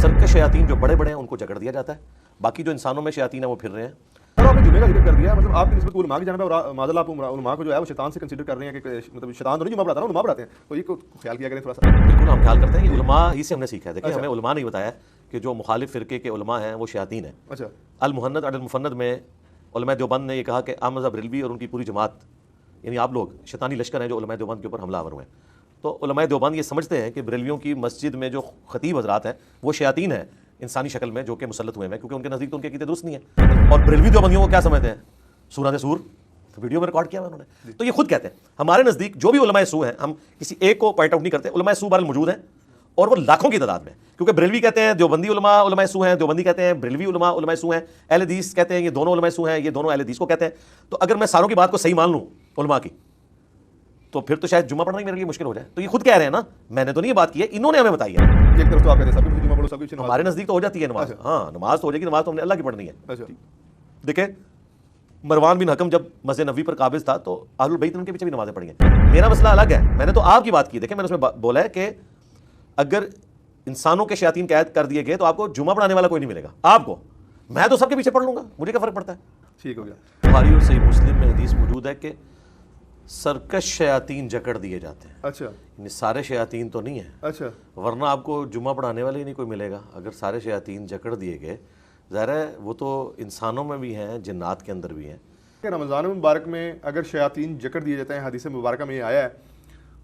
سرکش شیاطین جو بڑے بڑے ہیں ان کو جکڑ دیا جاتا ہے، باقی جو انسانوں میں شیاطین ہیں وہ پھر رہے ہیں۔ سر آپ نے جمعے کا ذکر کر دیا، مطلب آپ کی نسبت علماء کی جانب ہے اور معاذ اللہ آپ علماء کو جو ہے وہ شیطان سے کنسیڈر کر رہے ہیں کہ مطلب شیطان تو نہیں جمعہ پڑھاتا نا، علماء پڑھاتے ہیں، تو یہ کو خیال کیا کریں تھوڑا سا۔ بالکل ہم خیال کرتے ہیں، یہ علماء ہی سے ہم نے سیکھا ہے۔ دیکھیں ہمیں علماء نے بتایا کہ جو مخالف فرقے کے علماء ہیں وہ شیاطین ہیں۔ اچھا، المہند علی المفند میں علماء دیوبند نے یہ کہا کہ احمد بریلوی اور ان کی پوری جماعت، یعنی آپ لوگ شیطانی لشکر ہیں جو علماء دیوبند کے اوپر حملہ آور ہوئے ہیں۔ تو علماء دیوبند یہ سمجھتے ہیں کہ بریلویوں کی مسجد میں جو خطیب حضرات ہیں وہ شیاطین ہیں انسانی شکل میں جو کہ مسلط ہوئے ہیں، کیونکہ ان کے نزدیک تو ان کے عقیدے درست نہیں ہیں۔ اور بریلوی دیوبندیوں کو کیا سمجھتے ہیں؟ سورہ سور، ویڈیو میں ریکارڈ کیا ہوا انہوں نے۔ تو یہ خود کہتے ہیں ہمارے نزدیک جو بھی علماء سو ہیں، ہم کسی ایک کو پوائنٹ آؤٹ نہیں کرتے، علماء سو بہرحال موجود ہیں اور وہ لاکھوں کی تعداد میں، کیونکہ بریلوی کہتے ہیں دیوبندی علماء سو ہیں، دیوبندی کہتے ہیں بریلوی علماء سو ہیں، اہل حدیث کہتے ہیں یہ دونوں علماء سو ہیں، یہ دونوں اہل حدیث کو کہتے ہیں۔ تو اگر میں ساروں کی بات کو صحیح مان لوں علماء کی، تو پھر تو شاید جمعہ پڑھنا ہی میرے لیے مشکل ہو جائے۔ تو یہ خود کہہ رہے ہیں نا، میں نے تو نہیں یہ بات کی ہے، انہوں نے ہمیں بتائی ہے۔ ایک طرف تو آپ کہتے ہیں سب کچھ جمعہ پڑھو، سب کچھ نماز۔ ہمارے نزدیک تو ہو جاتی ہے نماز، ہاں نماز تو ہو جائے گی، نماز تو ہم نے اللہ کی پڑھنی ہے۔ اچھا، دیکھیں مروان بن حکم جب مسجد نبوی پر قابض تھا تو اہل البیت نے ان کے پیچھے بھی نمازیں پڑھی ہیں۔ میرا مسئلہ الگ ہے، میں نے تو آپ کی بات کی۔ دیکھیں میں نے اس میں بولا ہے کہ اگر انسانوں کے شیاطین قید کر دیے گئے تو آپ کو جمعہ پڑھانے والا کوئی نہیں ملے گا آپ کو، میں تو سب کے پیچھے پڑھ لوں گا، مجھے کیا فرق پڑتا ہے۔ ٹھیک ہو گیا۔ بخاری اور صحیح مسلم میں حدیث موجود ہے کہ سرکش شیاطین جکڑ دیے جاتے ہیں، اچھا یعنی سارے شیاطین تو نہیں ہیں، اچھا، ورنہ آپ کو جمعہ پڑھانے والے ہی نہیں کوئی ملے گا۔ اگر سارے شیاطین جکڑ دیے گئے، ظاہر ہے وہ تو انسانوں میں بھی ہیں، جنات کے اندر بھی ہیں۔ کہ رمضان مبارک میں اگر شیاطین جکڑ دیے جاتے ہیں، حدیث مبارکہ میں یہ آیا ہے،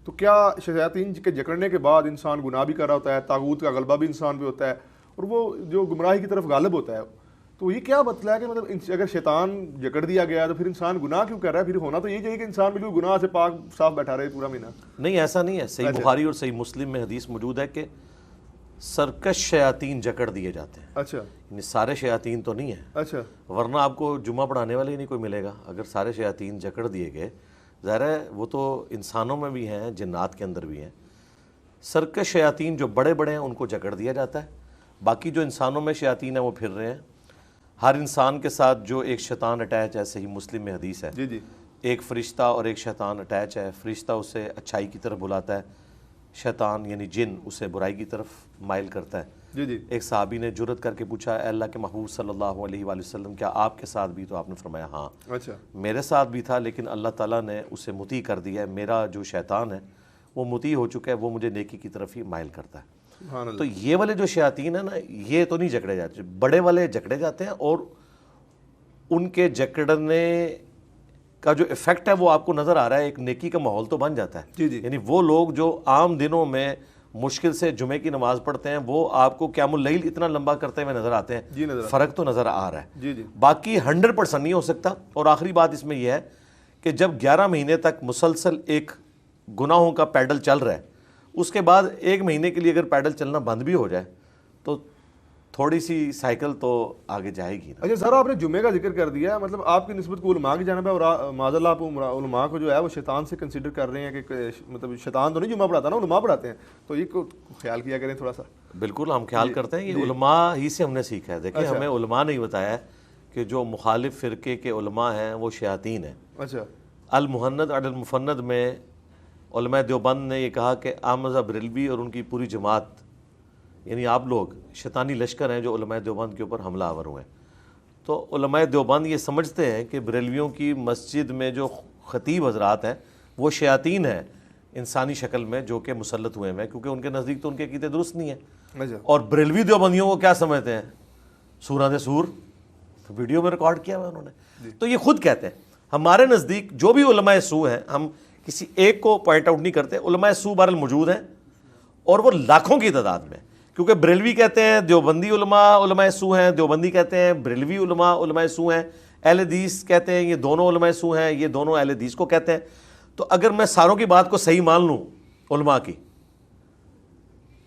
تو کیا شیاطین کے جکڑنے کے بعد انسان گناہ بھی کر رہا ہوتا ہے، طاغوت کا غلبہ بھی انسان پہ ہوتا ہے اور وہ جو گمراہی کی طرف غالب ہوتا ہے؟ تو یہ کیا مطلب ہے کہ مطلب اگر شیطان جکڑ دیا گیا تو پھر انسان گناہ کیوں کر رہا ہے؟ پھر ہونا تو یہ چاہیے کہ انسان بالکل گناہ سے پاک صاف بیٹھا رہے پورا مہینہ۔ نہیں ایسا نہیں ہے، صحیح بخاری اور صحیح مسلم میں حدیث موجود ہے کہ سرکش شیاطین جکڑ دیے جاتے ہیں، اچھا یعنی سارے شیاطین تو نہیں ہیں، اچھا، ورنہ آپ کو جمعہ پڑھانے والے ہی نہیں کوئی ملے گا۔ اگر سارے شیاطین جکڑ دیے گئے، ظاہر ہے وہ تو انسانوں میں بھی ہیں، جنات کے اندر بھی ہیں۔ سرکش شیاطین جو بڑے بڑے ہیں ان کو جکڑ دیا جاتا ہے، باقی جو انسانوں میں شیاطین ہیں وہ پھر رہے ہیں۔ ہر انسان کے ساتھ جو ایک شیطان اٹیچ ہے، صحیح مسلم میں حدیث ہے، جی جی، ایک فرشتہ اور ایک شیطان اٹیچ ہے۔ فرشتہ اسے اچھائی کی طرف بلاتا ہے، شیطان یعنی جن اسے برائی کی طرف مائل کرتا ہے۔ جی جی، ایک صحابی نے جرت کر کے پوچھا، اے اللہ کے محبوب صلی اللہ علیہ وآلہ وسلم کیا آپ کے ساتھ بھی؟ تو آپ نے فرمایا ہاں، اچھا میرے ساتھ بھی تھا، لیکن اللہ تعالیٰ نے اسے مطیع کر دیا ہے۔ میرا جو شیطان ہے وہ مطیع ہو چکا ہے، وہ مجھے نیکی کی طرف ہی مائل کرتا ہے۔ سبحان اللہ۔ تو یہ والے جو شیاطین ہیں نا، یہ تو نہیں جکڑے جاتے، بڑے والے جکڑے جاتے ہیں، اور ان کے جکڑنے کا جو ایفیکٹ ہے وہ آپ کو نظر آ رہا ہے، ایک نیکی کا ماحول تو بن جاتا ہے۔ جی جی، یعنی وہ لوگ جو عام دنوں میں مشکل سے جمعے کی نماز پڑھتے ہیں، وہ آپ کو قیام اللیل اتنا لمبا کرتے ہوئے نظر آتے ہیں، جی نظر فرق تو نظر آ رہا ہے۔ جی جی، باقی 100% نہیں ہو سکتا۔ اور آخری بات اس میں یہ ہے کہ جب 11 مہینے تک مسلسل ایک گناہوں کا پیڈل چل رہا ہے، اس کے بعد 1 مہینے کے لیے اگر پیڈل چلنا بند بھی ہو جائے تو تھوڑی سی سائیکل تو آگے جائے گی نا۔ اچھا سر آپ نے جمعے کا ذکر کر دیا ہے، مطلب آپ کی نسبت کو علماء کی جانب ہے اور معاذ اللہ آپ علماء کو جو ہے وہ شیطان سے کنسیڈر کر رہے ہیں کہ مطلب شیطان تو نہیں جمعہ پڑھاتا نا، علماء پڑھاتے ہیں، تو یہ کو خیال کیا کریں تھوڑا سا۔ بالکل ہم خیال کرتے ہیں، یہ علماء ہی سے ہم نے سیکھا ہے۔ دیکھیں ہمیں علماء نے بتایا ہے کہ جو مخالف فرقے کے علماء ہیں وہ شیاطین ہیں۔ اچھا، المہند علی المفند میں علماء دیوبند نے یہ کہا کہ احمد بریلوی اور ان کی پوری جماعت، یعنی آپ لوگ شیطانی لشکر ہیں جو علماء دیوبند کے اوپر حملہ آور ہوئے ہیں۔ تو علماء دیوبند یہ سمجھتے ہیں کہ بریلویوں کی مسجد میں جو خطیب حضرات ہیں وہ شیاطین ہیں انسانی شکل میں جو کہ مسلط ہوئے ہیں، کیونکہ ان کے نزدیک تو ان کے عقیدے درست نہیں ہیں۔ اچھا، اور بریلوی دیوبندیوں کو کیا سمجھتے ہیں؟ سورہ سور، ویڈیو میں ریکارڈ کیا ہوا انہوں نے۔ تو یہ خود کہتے ہیں ہمارے نزدیک جو بھی علماء سو ہیں، ہم کسی ایک کو پوائنٹ آؤٹ نہیں کرتے، علماء سو بہرحال موجود ہیں اور وہ لاکھوں کی تعداد میں، کیونکہ بریلوی کہتے ہیں دیوبندی علماء سو ہیں، دیوبندی کہتے ہیں بریلوی علماء سو ہیں، اہل حدیث کہتے ہیں یہ دونوں علماء سو ہیں، یہ دونوں اہل حدیث کو کہتے ہیں۔ تو اگر میں ساروں کی بات کو صحیح مان لوں علماء کی،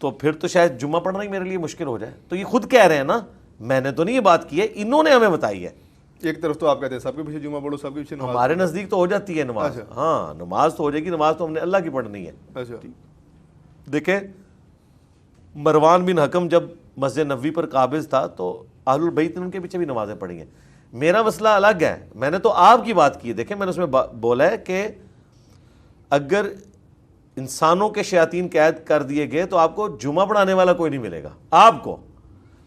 تو پھر تو شاید جمعہ پڑھنا ہی میرے لیے مشکل ہو جائے۔ تو یہ خود کہہ رہے ہیں نا، میں نے تو نہیں یہ بات کی ہے، انہوں نے ہمیں بتائی ہے۔ ایک طرف تو آپ کہتے ہیں سب کے پیچھے جمعہ پڑھو، سب کے پیچھے نماز۔ ہمارے نزدیک تو ہو جاتی ہے نماز، ہاں نماز تو ہو جائے گی، نماز تو ہم نے اللہ کی پڑھنی ہے۔ اچھا، دیکھیں مروان بن حکم جب مسجد نبوی پر قابض تھا تو اہل البیت نے ان کے پیچھے بھی نمازیں پڑھی ہیں۔ میرا مسئلہ الگ ہے، میں نے تو آپ کی بات کی ہے۔ دیکھیں میں نے اس میں بولا ہے کہ اگر انسانوں کے شیاطین قید کر دیے گئے تو آپ کو جمعہ پڑھانے والا کوئی نہیں ملے گا آپ کو،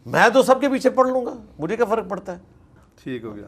میں تو سب کے پیچھے پڑھ لوں گا, مجھے کیا فرق پڑتا ہے. ٹھیک ہو گیا.